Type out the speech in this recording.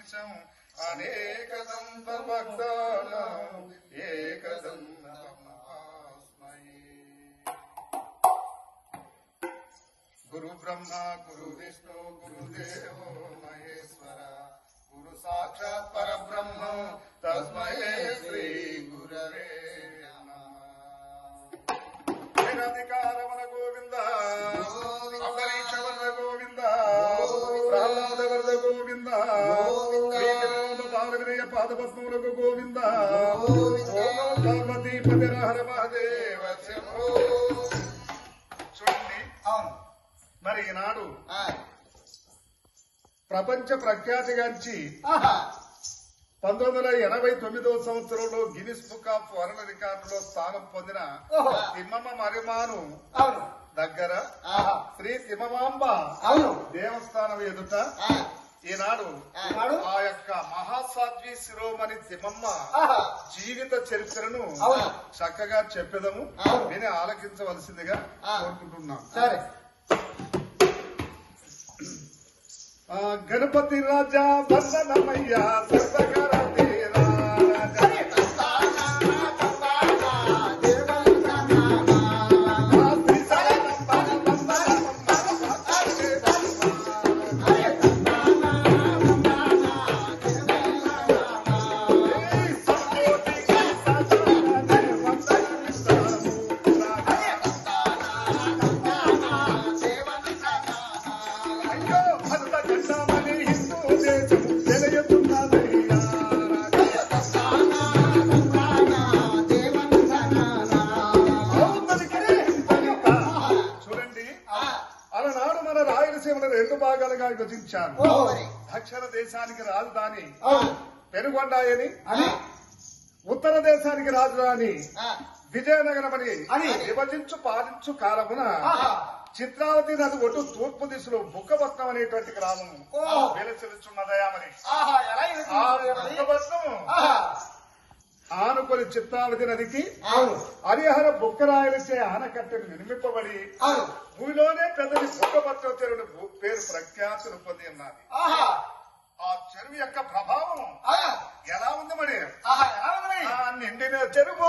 మహేశం అనేకదంత భక్తానాం ఏకదంతమహాస్మయే. గురు బ్రహ్మ గురు విష్ణు గురుదేవో మహేశ్వర గురు సాక్షాత్ పరబ్రహ్మ తస్మై శ్రీ గురవే నమః. గోవింద అంబరీషవర్ధ గోవింద ప్రహ్లాదవర్ధ గోవింద వినయ పాదపద్మములకు గోవింద ఓం పార్వతీపతి హర మహదేవ. చూడండి, మరి ఈనాడు ప్రపంచ ప్రఖ్యాతిగాంచి 1989 సంవత్సరంలో గిన్నిస్ బుక్ ఆఫ్ వరల్డ్ రికార్డులో స్థానం పొందిన తిమ్మమ్మ మరిమాను దగ్గర శ్రీ తిమ్మమాంబ దేవస్థానం ఎదుట ఈనాడు ఆ యొక్క మహాసాధ్వి శిరోమణి తిమ్మమ్మ జీవిత చరిత్రను చక్కగా చెప్పేదము విని ఆలకించవలసిందిగా కోరుకుంటున్నాం. గణపతి రాజా వందనమయ్య సర్వగరతి రాజా విభజించారు. దక్షిణ దేశానికి రాజధాని పెనుగొండాయని, ఉత్తర దేశానికి రాజధాని విజయనగరం అని విభజించు పాలించు కాలమున చిత్రావతి నది ఒడ్డు తూర్పు దిశలో బుక్కపట్నం అనేటువంటి గ్రామం వెలసిల్చున్నదయామని ఆనుకొని చిత్రావతి నదికి హరిహర బుక్కరాయలచే ఆనకట్టెలు నిర్మింపబడి భూమిలోనే పెద్దది బుక్కపట్నం చెరువు పేరు ప్రఖ్యాతులు పొంది ఉన్నది. ఆ చెరువు యొక్క ప్రభావం ఎలా ఉంది మరి? నిండిన చెరువు